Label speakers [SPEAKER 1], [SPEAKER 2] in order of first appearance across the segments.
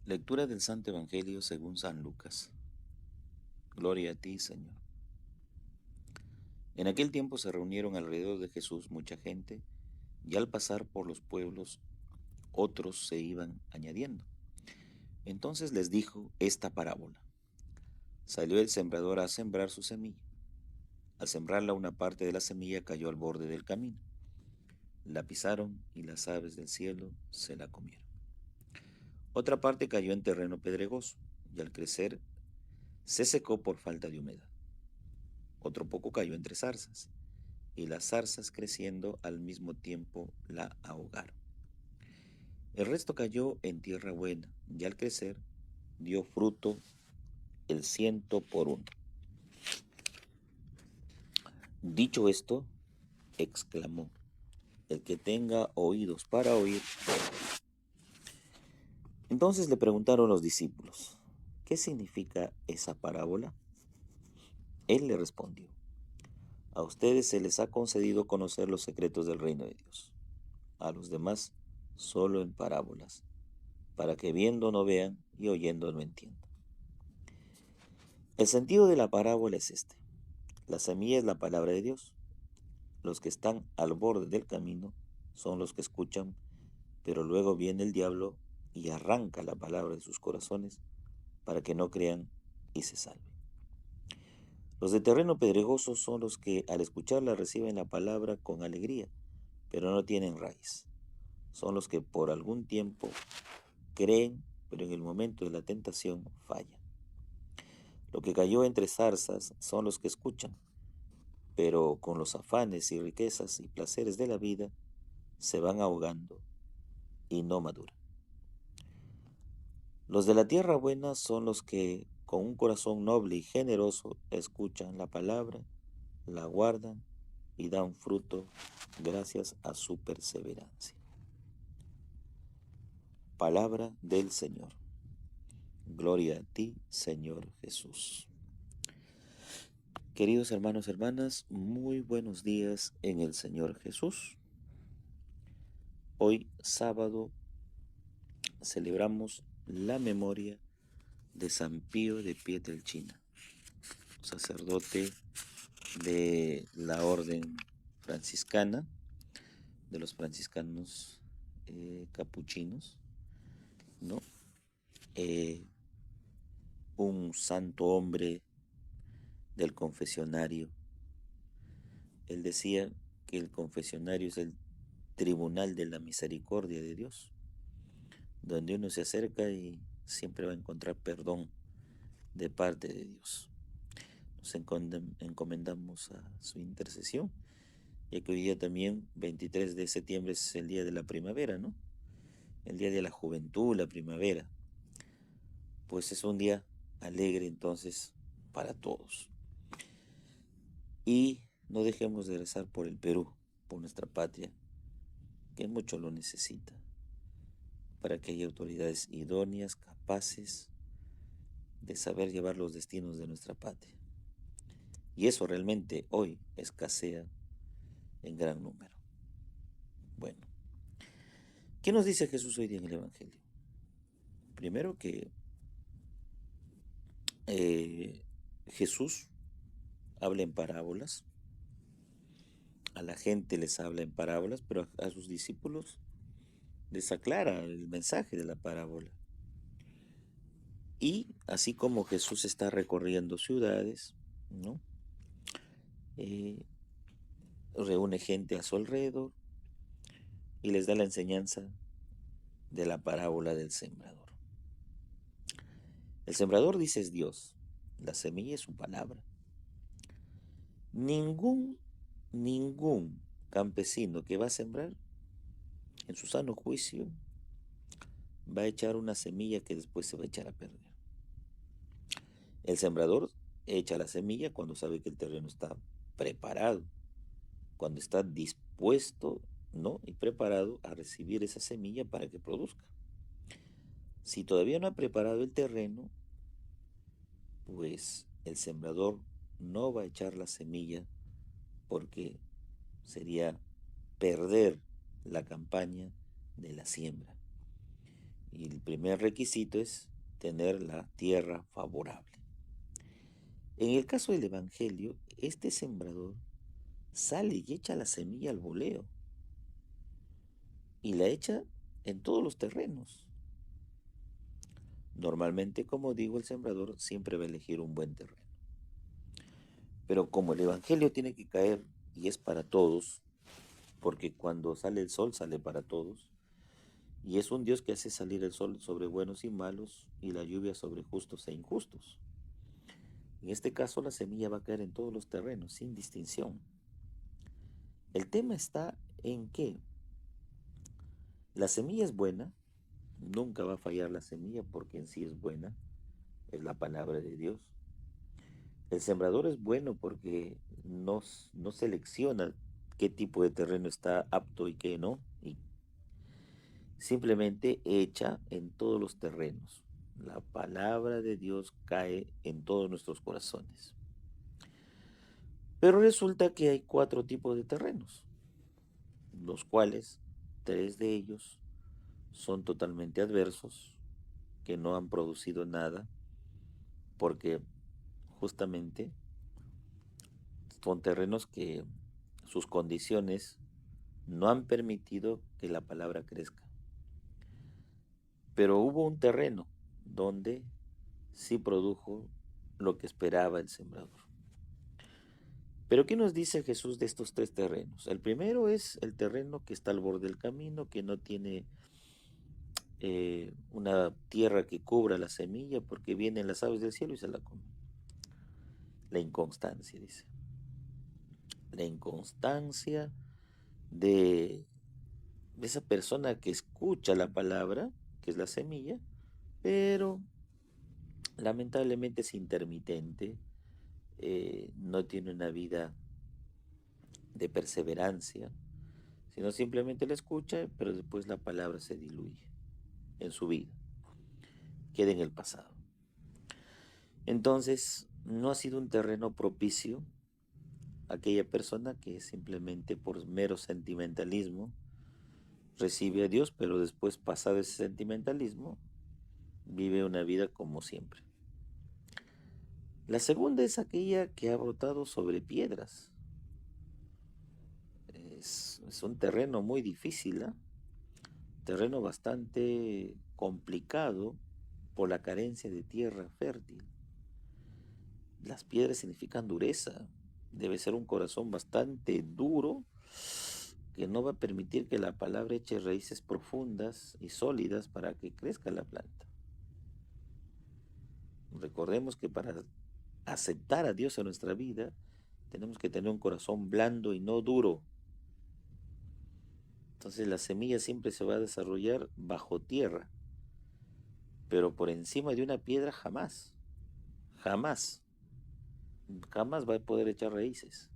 [SPEAKER 1] Lectura del Santo Evangelio según San Lucas. Gloria a ti, Señor. En aquel tiempo se reunieron alrededor de Jesús mucha gente, y al pasar por los pueblos, otros se iban añadiendo. Entonces les dijo esta parábola. Salió el sembrador a sembrar su semilla. Al sembrarla, una parte de la semilla cayó al borde del camino. La pisaron y las aves del cielo se la comieron. Otra parte cayó en terreno pedregoso, y al crecer se secó por falta de humedad. Otro poco cayó entre zarzas, y las zarzas creciendo al mismo tiempo la ahogaron. El resto cayó en tierra buena, y al crecer dio fruto el 100 por 1. Dicho esto, exclamó: el que tenga oídos para oír. Entonces le preguntaron los discípulos: ¿qué significa esa parábola? Él le respondió: a ustedes se les ha concedido conocer los secretos del reino de Dios, a los demás solo en parábolas, para que viendo no vean y oyendo no entiendan. El sentido de la parábola es este: la semilla es la palabra de Dios. Los que están al borde del camino son los que escuchan, pero luego viene el diablo y arranca la palabra de sus corazones para que no crean y se salven. Los de terreno pedregoso son los que al escucharla reciben la palabra con alegría, pero no tienen raíz. Son los que por algún tiempo creen, pero en el momento de la tentación fallan. Lo que cayó entre zarzas son los que escuchan, pero con los afanes y riquezas y placeres de la vida se van ahogando y no maduran. Los de la tierra buena son los que con un corazón noble y generoso escuchan la palabra, la guardan y dan fruto gracias a su perseverancia. Palabra del Señor. Gloria a ti, Señor Jesús. Queridos hermanos, hermanas, muy buenos días en el Señor Jesús. Hoy, sábado, celebramos la memoria de San Pío de Pietrelcina, sacerdote de la orden franciscana, de los franciscanos capuchinos, ¿no? Un santo hombre del confesionario. Él decía que el confesionario es el tribunal de la misericordia de Dios, donde uno se acerca y siempre va a encontrar perdón de parte de Dios. Nos encomendamos a su intercesión, ya que hoy día también, 23 de septiembre, es el día de la primavera, ¿no? El día de la juventud, la primavera. Pues es un día alegre entonces para todos. Y no dejemos de rezar por el Perú, por nuestra patria, que mucho lo necesita, para que haya autoridades idóneas, capaces de saber llevar los destinos de nuestra patria. Y eso realmente hoy escasea en gran número. Bueno, ¿qué nos dice Jesús hoy día en el Evangelio? Primero que Jesús habla en parábolas, a la gente les habla en parábolas, pero a sus discípulos les aclara el mensaje de la parábola. Y así como Jesús está recorriendo ciudades, ¿no? Reúne gente a su alrededor y les da la enseñanza de la parábola del sembrador. El sembrador, dice, es Dios. La semilla es su palabra. Ningún campesino que va a sembrar, en su sano juicio, va a echar una semilla que después se va a echar a perder. El sembrador echa la semilla cuando sabe que el terreno está preparado, cuando está dispuesto, ¿no? Y preparado a recibir esa semilla para que produzca. Si todavía no ha preparado el terreno, pues el sembrador no va a echar la semilla, porque sería perder la campaña de la siembra. Y el primer requisito es tener la tierra favorable. En el caso del Evangelio, este sembrador sale y echa la semilla al voleo y la echa en todos los terrenos. Normalmente, como digo, el sembrador siempre va a elegir un buen terreno. Pero como el Evangelio tiene que caer y es para todos, porque cuando sale el sol sale para todos, y es un Dios que hace salir el sol sobre buenos y malos y la lluvia sobre justos e injustos. En este caso la semilla va a caer en todos los terrenos, sin distinción. El tema está en que la semilla es buena, nunca va a fallar la semilla porque en sí es buena, es la palabra de Dios. El sembrador es bueno porque no selecciona qué tipo de terreno está apto y qué no, y simplemente echa en todos los terrenos. La palabra de Dios cae en todos nuestros corazones. Pero resulta que hay 4 tipos de terrenos, los cuales 3 de ellos son totalmente adversos, que no han producido nada, porque justamente son terrenos que sus condiciones no han permitido que la palabra crezca. Pero hubo un terreno donde sí produjo lo que esperaba el sembrador. Pero ¿qué nos dice Jesús de estos 3 terrenos? El primero es el terreno que está al borde del camino, que no tiene una tierra que cubra la semilla, porque vienen las aves del cielo y se la comen. La inconstancia, dice. La inconstancia de esa persona que escucha la palabra, que es la semilla, pero lamentablemente es intermitente, no tiene una vida de perseverancia, sino simplemente la escucha, pero después la palabra se diluye en su vida, queda en el pasado. Entonces, no ha sido un terreno propicio a aquella persona que simplemente por mero sentimentalismo recibe a Dios, pero después, pasado ese sentimentalismo, vive una vida como siempre. La segunda es aquella que ha brotado sobre piedras. Es un terreno muy difícil, ¿eh? Terreno bastante complicado por la carencia de tierra fértil. Las piedras significan dureza. Debe ser un corazón bastante duro que no va a permitir que la palabra eche raíces profundas y sólidas para que crezca la planta. Recordemos que para aceptar a Dios en nuestra vida tenemos que tener un corazón blando y no duro. Entonces la semilla siempre se va a desarrollar bajo tierra, pero por encima de una piedra jamás, jamás, jamás va a poder echar raíces.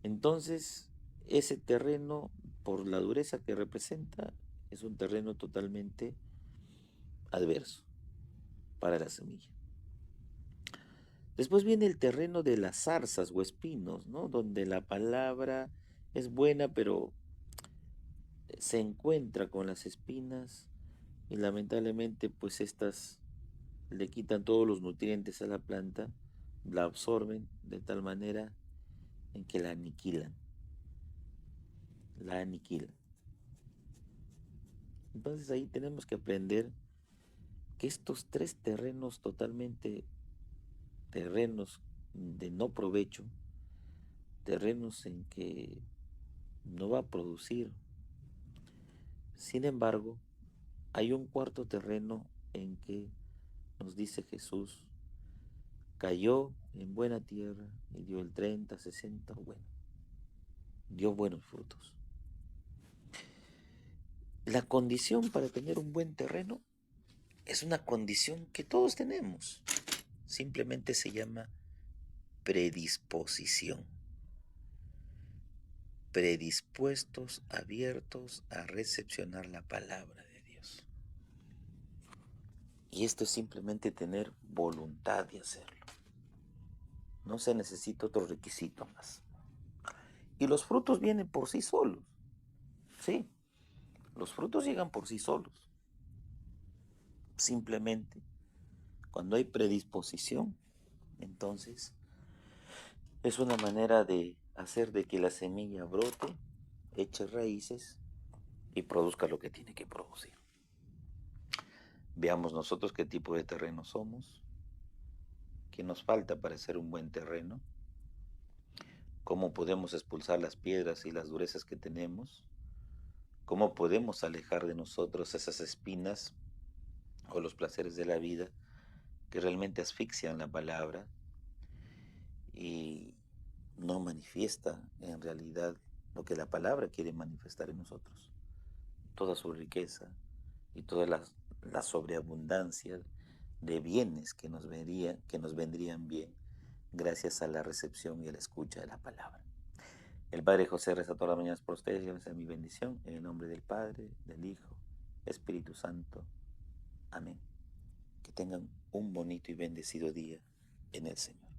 [SPEAKER 1] Entonces ese terreno, por la dureza que representa, es un terreno totalmente adverso para la semilla. Después viene el terreno de las zarzas o espinos, ¿no? Donde la palabra es buena, pero se encuentra con las espinas y lamentablemente pues estas le quitan todos los nutrientes a la planta, la absorben de tal manera en que la aniquilan, la aniquilan. Entonces ahí tenemos que aprender que estos 3 terrenos totalmente terrenos de no provecho, terrenos en que no va a producir. Sin embargo, hay un cuarto terreno en que nos dice Jesús, cayó en buena tierra y dio el 30, 60, bueno, dio buenos frutos. La condición para tener un buen terreno es una condición que todos tenemos. Simplemente se llama predisposición. Predispuestos, abiertos a recepcionar la palabra de Dios. Y esto es simplemente tener voluntad de hacerlo. No se necesita otro requisito más. Y los frutos vienen por sí solos. Sí, los frutos llegan por sí solos. simplemente cuando hay predisposición, entonces es una manera de hacer de que la semilla brote, eche raíces y produzca lo que tiene que producir. Veamos nosotros qué tipo de terreno somos, qué nos falta para ser un buen terreno, cómo podemos expulsar las piedras y las durezas que tenemos, cómo podemos alejar de nosotros esas espinas o los placeres de la vida que realmente asfixian la palabra y no manifiesta en realidad lo que la palabra quiere manifestar en nosotros, toda su riqueza y toda la sobreabundancia de bienes que nos vendrían bien gracias a la recepción y a la escucha de la palabra. El Padre José reza todas las mañanas por ustedes, llévense mi bendición en el nombre del Padre, del Hijo, Espíritu Santo. Amén. Que tengan un bonito y bendecido día en el Señor.